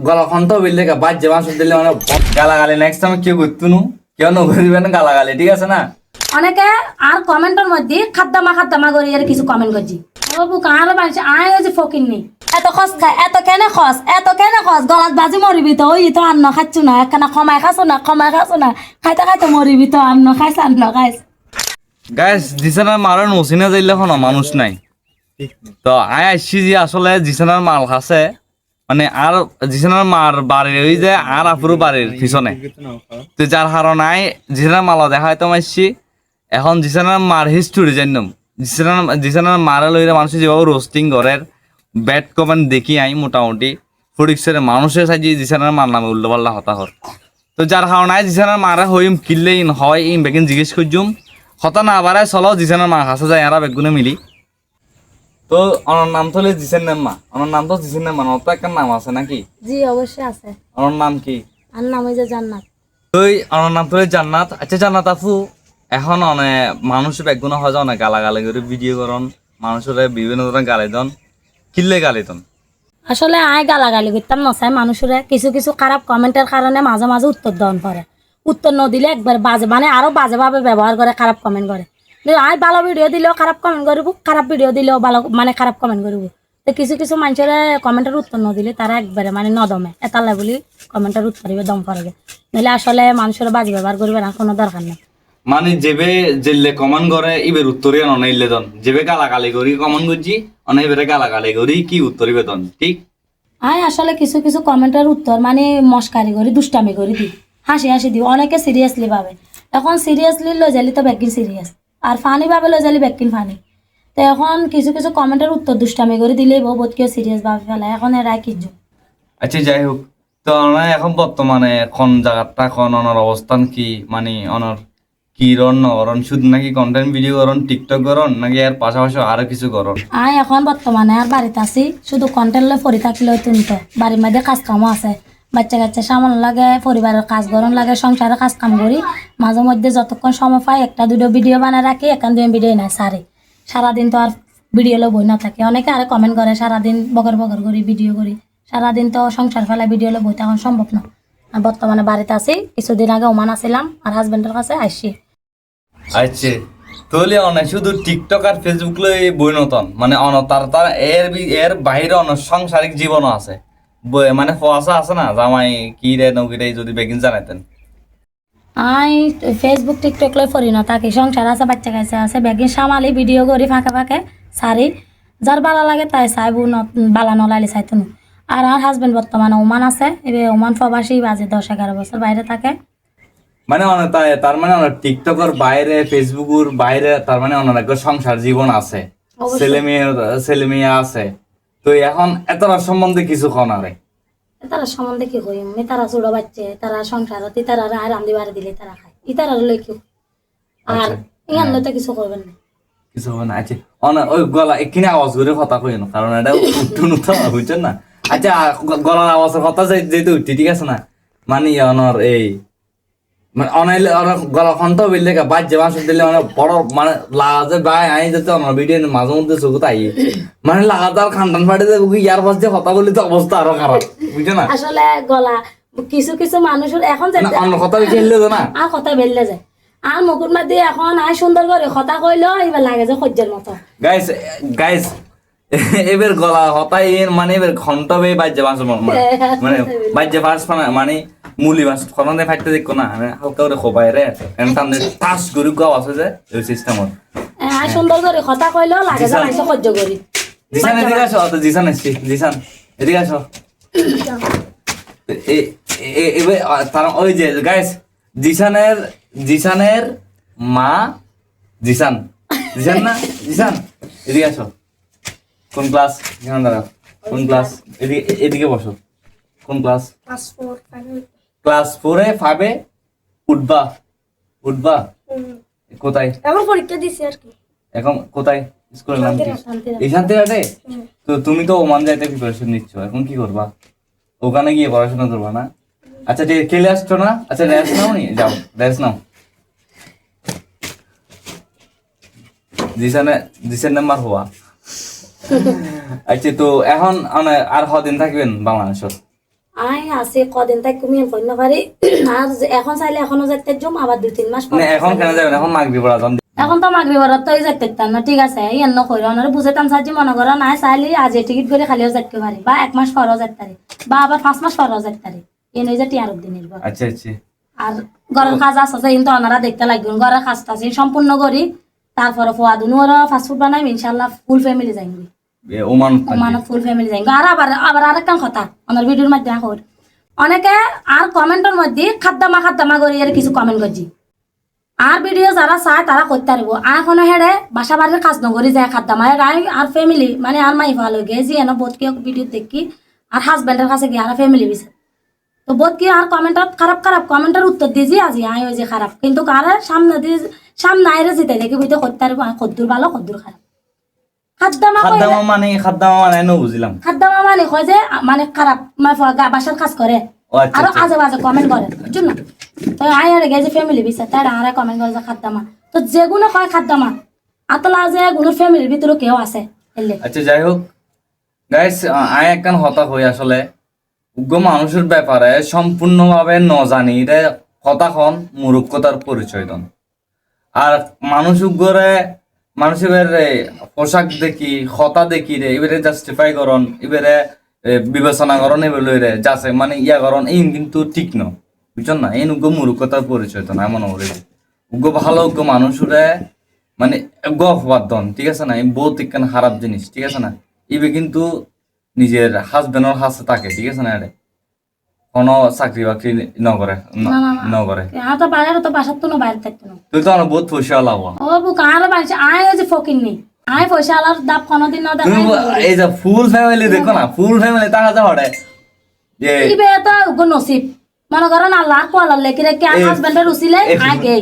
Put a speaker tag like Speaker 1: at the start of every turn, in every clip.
Speaker 1: গলা খন্ড বললে বাদ যে মাংস দিলে মানে গালাগালি নেক্সট টাইম কেউ করতো নু কেউ নগরিবে না গালাগালি ঠিক আছে না।
Speaker 2: অনেকে আর কমেন্টের মধ্যে খাদ্দামা করি আর কিছু কমেন্ট করছি বাবু কার মানুষ আয় যে ফকির নেই এত খস খায় এত কেন খস গলাত বাজি মরিবি তো ওই তো আন্ন খাচ্ছু না একখানা কমাই খাচ্ছ না খাইতে খাইতে মরিবি তো আন্ন খাইছ
Speaker 1: গাইস জিসানার মারের নসিনা যাইলে কোনো মানুষ নাই তো আয় আসছি যে আসলে জিসানার মাল খাসে মানে আর জিসানার মার বাড়ির ওই যে আর আপুরো বাড়ির পিছনে তো যার হারণ আয় জিসানার মাল দেখা হয়তো আসছি এখন জিসানার মার হিস্টোরি জানলাম জিসানার মারা লইলে মানুষ যেভাবে রোস্টিং করের ব্যাড কমেন্ট দেখি আই মোটামুটি ফরিক্সের মানুষের সাজিয়ে জিসানার মার নামে উল্টো পাল্টা হতা হর তো যার কারণ আয় জিসানার মারা হইম কিনলে হয় ইম বেগিন জিজ্ঞেস করছুম হতা না আবার চলো জিসানার মা হাসা যায় এরা বেগুনে মিলি তো ওনার নাম তো জিসেন নাম্মা ওনার নাম তো জিসেন নাম্মা ওর তো একটা নাম আছে নাকি?
Speaker 2: জি অবশ্যই আছে।
Speaker 1: ওনার নাম কি?
Speaker 2: আর নাম হইছে জান্নাত।
Speaker 1: তো ওনার নাম তো জান্নাত। আচ্ছা জান্নাত আপু এখন অনেক মানুষ বেগুনে হয় অনেক গালাগালি করে ভিডিও করন মানুষের বিভিন্ন ধরনের গালি দন কিনলে গালি দন
Speaker 2: আসলে আয় গালাগালি করতাম নচাই মানুষের কিছু খারাপ কমেন্টের কারণে মাঝে মাঝে উত্তর দেওয়ান পরে উত্তর ন দিলে একবার বাজে মানে আরো বাজেভাবে ব্যবহার করে খারাপ কমেন্ট করে আয় ভালো ভিডিও দিলেও খারাপ কমেন্ট করব খারাপ ভিডিও দিলেও ভালো মানে খারাপ কমেন্ট করব তো কিছু মানুষের কমেন্টের উত্তর ন দিলে তারা একবারে মানে নদমে এতালে বলি কমেন্টের উত্তর দিবে দম করবে নইলে আসলে মানুষের বাজে ব্যবহার করবে না কোনো দরকার নেই
Speaker 1: মানে যেবে জেলে কমান করে ইবের উত্তরে অনাইলে দন যেবে গালাগালি করি কমান করছি অনেক এবারে গালাগালি করি কি উত্তরি বেতন ঠিক
Speaker 2: আয় আসলে কিছু কমেন্টের উত্তর মানে মস্কারি করি দুষ্টামি করি দিই হাসি দিই অনেকে সিরিয়াসলি ভাবে এখন সিরিয়াসলি লই যালি তো ব্যাকিন সিরিয়াস আর ফানি ভাবে লই যালি ব্যাকিন ফানি তো এখন কিছু কমেন্টের উত্তর দুষ্টামি করে দিলেই বহুত কেউ সিরিয়াস ভাবে ফেলে এখন এরা কিছু
Speaker 1: আচ্ছা যাই হোক তো এখন বর্তমানে কোন জায়গাটা কোন অনার অবস্থান কি মানে অনার কি রন নরন শুধু নাকি কন্টেন্ট ভিডিও করন টিকটক করন নাকি এর পাশাপাশি আরো কিছু করন?
Speaker 2: আয় এখন বর্তমানে আর বাড়িতে আছি শুধু কন্টেন্ট লই পড়ি থাকলে তুমি তো বাড়ির মধ্যে কাজ কামও আছে বাচ্চা কাচ্চা সামনে লাগে পরিবারের কাজ গরম লাগে সংসারের কাজ কাম করি মাঝে মধ্যে যতক্ষণ সময় পাই একটা দুটো ভিডিও বানায় রাখি এখান দুই ভিডিও নাই সারি সারাদিন তো আর ভিডিও লো বই না থাকে অনেকে আরে কমেন্ট করে সারাদিন বগর করি ভিডিও করি সারাদিন তো সংসার ফেলা ভিডিও লো বই এখন সম্ভব না আর বর্তমানে বাড়িতে আছি কিছুদিন আগে ওমান আসছিলাম আর হাজবেন্ডের কাছে আসছি।
Speaker 1: আচ্ছা তাহলে অনেক শুধু টিকটক আর ফেসবুক লই বই নতন মানে তার এর বাইরে অনেক সাংসারিক জীবনও আছে মানে ফসা আছে না জামাই কি রে নৌকি যদি বেগিন জানাইতেন।
Speaker 2: আই ফেসবুক টিকটক লই ফরি না তাকে সংসার আছে বাচ্চা কাছে আছে বেগিন সামালি ভিডিও করি ফাঁকে সারি যার ভালো লাগে তাই চাইবো বালা নলাইলে চাইতো না আর আমার হাজবেন্ড বর্তমানে ওমান আছে এবার ওমান প্রবাসী বাজে 10-11 বছর বাইরে থাকে
Speaker 1: মানে তার মানে টিকটকের বাইরে ফেসবুকের বাইরে তার মানে অনেক সংসার জীবন আছে ছেলে মেয়ে আছে তো এখন এতটা সম্বন্ধে কিছু কনারে
Speaker 2: তারা সম্বন্ধে কি কই আমি তারা ছোট বাচ্চা তারা সংসার তারা রান্ধি বাড়ি দিলে তারা খায় তারা লই কি আর ইয়ান তো কিছু করবেন না
Speaker 1: কিছু হবে না। আচ্ছা ওই গলা এখানে আওয়াজ করে কথা কই না কারণ এটা উঠুন তো বুঝছেন না। আচ্ছা গলার আওয়াজের কথা যেহেতু উঠি ঠিক আছে না মানে অনর এই মানে অনাইলে গলা খন্ড বললে বাদ যে মাংস দিলে মানে বড় মানে লাগাতে বাই আই যেতে অনার ভিডিও মাঝে মধ্যে চোখ তাই মানে লাগাতার খান্ডান ফাটে ইয়ার পাশ দিয়ে কথা বললে তো অবস্থা আরো খারাপ বুঝছো না।
Speaker 2: আসলে গলা কিছু মানুষের এখন
Speaker 1: অন্য কথা বেরিয়ে তো না
Speaker 2: আর কথা বেরিয়ে যায় আর মুকুর মধ্যে এখন আয় সুন্দর করে কথা কইলো এবার লাগে যে সহ্যের মতো
Speaker 1: গাইস এবার গলা হতাই মানে এবার ঘন্টবে বাজ্যে বাঁশ মানে বাজ্যে বাঁশ মানে মুলি বাঁশ খননে ফাইতে দেখো না হালকা করে খোপাই রে সামনে টাস করে গাও আছে যে এই সিস্টেমত
Speaker 2: আয় সুন্দর করে কথা কইলো লাগে যে আইসো সহ্য করি
Speaker 1: জিসান এদিকে আসো তো জিসান এসছি জিসান এদিকে আসো এবার তার ওই যে গাইস জিসানের মা জিসান না জিসান এদিকে আসো কোন ক্লাস এখানে দাঁড়াও কোন ক্লাস এদিকে বসো কোন ক্লাস ক্লাস 4-এ 5-এ উঠবা কোথায়
Speaker 3: এখন পরীক্ষা দিছি আর কি
Speaker 1: এখন কোথায় স্কুলের নাম কি এই শান্তিরাটে তো তুমি তো ওমান যাইতে প্রিপারেশন নিচ্ছ এখন কি করবা ওখানে গিয়ে পড়াশোনা করবা না আচ্ছা ঠিক খেলে আসছো না আচ্ছা রেস্ট নাও নি যাও রেস্ট নাও জিসান নাম্বার হওয়া আচ্ছা তো এখন আর কদিন থাকবেন বাংলাদেশত
Speaker 2: আই আছে কদিন তাই তুমি কই না পারি আর এখন চাইলে এখনো যাইতে জম আবার 2-3 মাস পর
Speaker 1: মানে এখন কেন যাবেন এখন মাগরিব পড়া যান
Speaker 2: এখন তো মাগরি বরাত তো যাইতে না ঠিক আছে এই এন্ন কইরা ওনারে বুঝাইতাম সাজি মনে করো নাই চাইলে আজ টিকিট করে খালিও যাইতে পারি বা 1 মাস পরও যাইতে পারি বা আবার 5 মাস পরও যাইতে পারি এই নই যে টিয়ার দিন নির্ভর
Speaker 1: আচ্ছা আচ্ছা
Speaker 2: আর ঘরের কাজ আছে কিন্তু ওনারা দেখতে লাগবে ঘরের কাজটা আছে সম্পূর্ণ করি তারপরে ফুয়াদুনু ওরা ফাস্টফুড বানাই ইনশাআল্লাহ ফুল ফ্যামিলি যাইবি
Speaker 1: ওমান
Speaker 2: মানে ফুল ফ্যামিলি যাইবি আর আবার আরেকটা কথা আমার ভিডিওর মধ্যে এখন অনেকে আর কমেন্টের মধ্যে খাদ্দামা করি এর কিছু কমেন্ট করছি আর ভিডিও যারা চায় তারা করতে পারবো আর এখনো হেরে বাসা বাড়ির কাজ নগরি যায় খাদ্দামা আর ফ্যামিলি মানে আর মাই ভালো গেছি এনে বোধ কি ভিডিও দেখি আর হাজবেন্ডের কাছে গিয়ে আর ফ্যামিলি বিচার তো বোধ কি আর কমেন্টত খারাপ কমেন্টের উত্তর দিয়েছি আজি আই ওই যে খারাপ কিন্তু কারে সামনে আইরে যেতে দেখি বুঝতে করতে পারবো কদ্দুর ভালো কদ্দুর খারাপ খাদ্দামা
Speaker 1: নো বুঝলাম
Speaker 2: খাদ্দামা মানে কয় যে মানে খারাপ বাসার কাজ করে
Speaker 1: ও আচ্ছা
Speaker 2: আরো আজে বাজে কমেন্ট করে বুঝছো না তো আই আর গেছে ফ্যামিলি বিচার তাই আর কমেন্ট করে যে খাদ্দামা তো যেগুলো কয় খাদ্দামা আতলা যে গুলোর ফ্যামিলির ভিতরে কেউ আছে এলে
Speaker 1: আচ্ছা যাই হোক গাইস আই একখান হতা হই আসলে উগ্র মানুষের ব্যাপারে সম্পূর্ণভাবে ন জানি রে হতাখন মূর্খতার পরিচয় দন আর মানুষ উগ্রে মানুষের পোশাক দেখি হতা দেখি রে এবারে জাস্টিফাই করন এবারে বিবেচনা করন এবারে রে যাচ্ছে মানে ইয়া করন এই কিন্তু ঠিক ন বুঝছেন না এই উগ্র মূর্খতার পরিচয় দন এমন ওরে উগ্র ভালো উগ্র মানুষরে মানে গফবাদ দন ঠিক আছে না এই বহুত একখান খারাপ জিনিস ঠিক আছে না ইবে কিন্তু নিজের হাজবেন্ডের হাসে থাকে ঠিক আছে না রে কোনো চাকরি বাকরি নকরে নকরে
Speaker 2: আর তো বাইরে তো বাসার তো বাইরে থাকতো না
Speaker 1: তুই তো বহুত পয়সা লাভ
Speaker 2: ও বুক আর বাড়ছে আয় ওই যে ফকির নি আয় পয়সা আলার দাপ কোনোদিন না
Speaker 1: তুমি
Speaker 2: দেখাই
Speaker 1: এই যে ফুল ফ্যামিলি দেখো না ফুল ফ্যামিলি তাহা যা হড়ে যে
Speaker 2: ইবে তো গো নসিব মনে করেন আল্লাহ কো আল্লাহ লেখি রেখে আর হাজবেন্ডের উসিলে আগে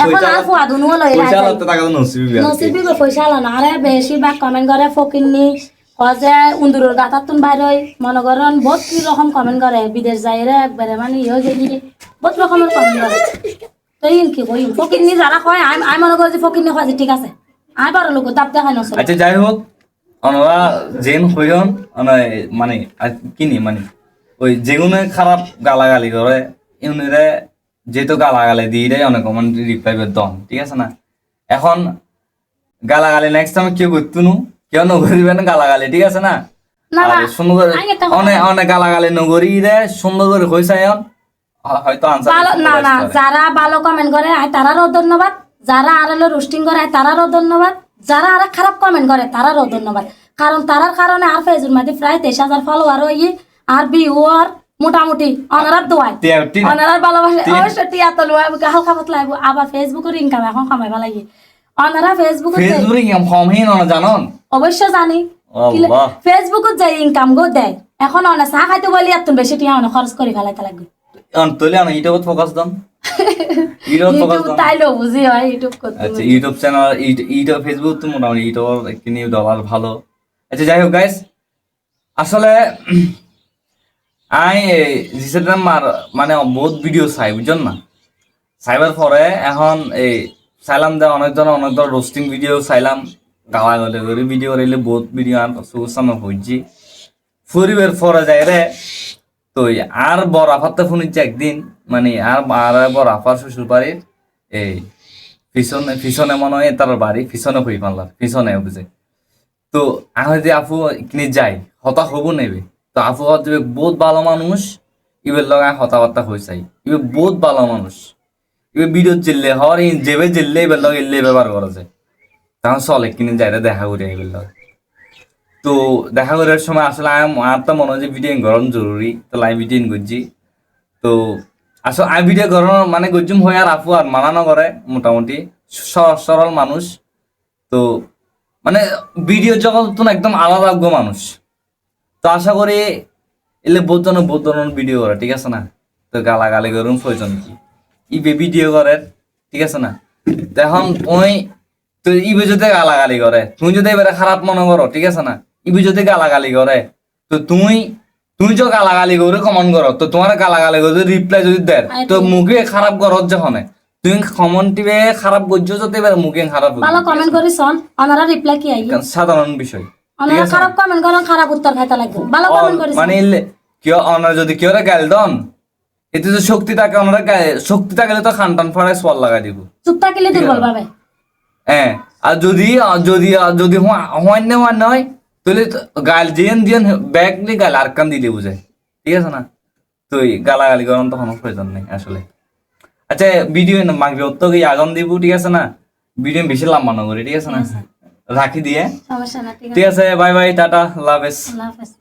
Speaker 2: এখন আর ফুয়া দুনু লই
Speaker 1: পয়সা লাগতে টাকা নসিবি
Speaker 2: নসিবি গো পয়সা আলা না আরে বেশিরভাগ কমেন্ট করে ফকির নি যে উন্দুরের গাতার তুন বাইর হয় মনে করেন বহুত কি রকম কমেন্ট করে বিদেশ যাই রে একবারে মানে ইয়ে গেলি বহুত রকমের কমেন্ট করে তো ইন কি কই ফকির নি যারা কয় আমি মনে করি যে ফকির নি কয় যে ঠিক আছে আই পারো লোক দাব দেখাই নসল
Speaker 1: আচ্ছা যাই হোক আমরা জেন হইন মানে কিনি মানে ওই যেগুনে খারাপ গালাগালি করে ইউনিরে যেহেতু গালাগালি দিয়ে দেয় অনেক মানে রিপ্লাই দন ঠিক আছে না এখন গালাগালি নেক্সট টাইম কেউ করতো নু কেউ নগরিবেন গালাগালি ঠিক আছে না আর সুন্দর করে অনেক গালাগালি নগরি রে সুন্দর করে কইসাই হয়তো আনসার
Speaker 2: না না যারা ভালো কমেন্ট করে তারারও ধন্যবাদ যারা আর হলো রোস্টিং করে তারারও ধন্যবাদ যারা আর খারাপ কমেন্ট করে তারারও ধন্যবাদ কারণ তারার কারণে আর ফেসবুক মধ্যে প্রায় 23,000 ফলোয়ার হয়ে আর ভিউয়ার মোটামুটি অনারার দোয়ায় অনারার ভালোবাসে অবশ্যই টিয়া তো লয় হালকা পাতলা আবার ফেসবুকের ইনকাম এখন কামাইবা লাগে অনারা ফেসবুকে
Speaker 1: ইনকাম কম হিন জানন
Speaker 2: অবশ্য জানি ফেসবুকত যাই ইনকাম গো দেয় এখন অনেক চা খাইতে বলি এত বেশি টিয়া অনেক খরচ করে ফেলাইতে লাগবে
Speaker 1: তোলে না ইউটিউবত ফোকাস দাম ইউটিউব
Speaker 2: তাইলেও বুঝি হয় ইউটিউব করতে
Speaker 1: আচ্ছা ইউটিউব চ্যানেল ইউটিউব ফেসবুক তো মোটামুটি ইউটিউব কিনে ডলার ভালো আচ্ছা যাই হোক গাইস আসলে আই জিসেটার মানে বহুত ভিডিও চাই বুঝছেন না চাইবার পরে এখন এই চাইলাম দে অনেক ধরনের রোস্টিং ভিডিও চাইলাম গাওয়া গলে করে ভিডিও রইলে বহুত ভিডিও আর সামনে হইছি ফুরিবের পরে যায় রে তো আর বড় আফারতে শুনিচ্ছে একদিন মানে আর বড় আফার শ্বশুর বাড়ির এই পিছনে মনে হয় তার বাড়ি পিছনে হই পারলাম পিছনে বুঝে তো আমি যে আপু কিনে যাই হতা হবো নেবে তো আপু হচ্ছে বহুত ভালো মানুষ ইবের লগে হতাবার্তা হয়ে চাই ইবে বহুত ভালো মানুষ ইবে ভিডিও চিল্লে হর যেবে চিল্লে এবার লগে এলে ব্যবহার করা যায় তখন চলে কিনে যাই দেখা করি এবার লগে তো দেখা করার সময় আসলে আমার তো মনে হয় যে ভিডিও গরম জরুরি তো লাইভ ভিডিও করছি তো আসলে আমি ভিডিও গরম মানে গজ্জুম হয়ে আর আপু আর মানানো করে মোটামুটি সরল মানুষ তো মানে ভিডিও জগৎ তো একদম আলাদা মানুষ তো আশা করি এলে বহুত ধরনের ভিডিও করে ঠিক আছে না তো গালাগালি করুন প্রয়োজন কি ইবে ভিডিও করে ঠিক আছে না তো এখন ওই তো ইবে যদি গালাগালি করে তুমি যদি এবারে খারাপ মনে করো ঠিক আছে না ইবে যদি গালাগালি করে তো তুমি যে গালাগালি করে কমন করো তো তোমার গালাগালি করে রিপ্লাই যদি দেয় তো মুখে খারাপ করো যখন তুমি কমন টিভে খারাপ করছো যদি এবারে মুখে খারাপ
Speaker 2: ভালো কমেন্ট করিস ওনারা রিপ্লাই কি আই
Speaker 1: সাধারণ বিষয়
Speaker 2: ওনারা খারাপ কমেন্ট করেন খারাপ উত্তর খাইতে লাগবে ভালো কমেন্ট করিস
Speaker 1: মানে কেউ অনার যদি কেউ গাইল দন এতে যে শক্তি থাকে ওনারা শক্তি থাকলে তো খান টান ফাড়ায় সোয়াল লাগাই দিব
Speaker 2: চুপ থাকিলে দুর্বল পাবে।
Speaker 1: হ্যাঁ আর যদি যদি যদি হওয়ান হয় তাহলে গাল জিয়েন জিয়েন ব্যাগ নিয়ে গাল আর কান দিলে বুঝায়, ঠিক আছে না? তো গালাগালি করার তো কোনো প্রয়োজন নেই আসলে। আচ্ছা ভিডিও মাগবি অত আগাম দিব, ঠিক আছে না? ভিডিও বেশি লম্বা না করি, ঠিক আছে না? রাখি দিয়ে
Speaker 2: সমস্যা না, ঠিক
Speaker 1: ঠিক আছে, বাই বাই, টাটা, আল্লাহ হাফেজ।
Speaker 2: আল্লাহ হাফেজ।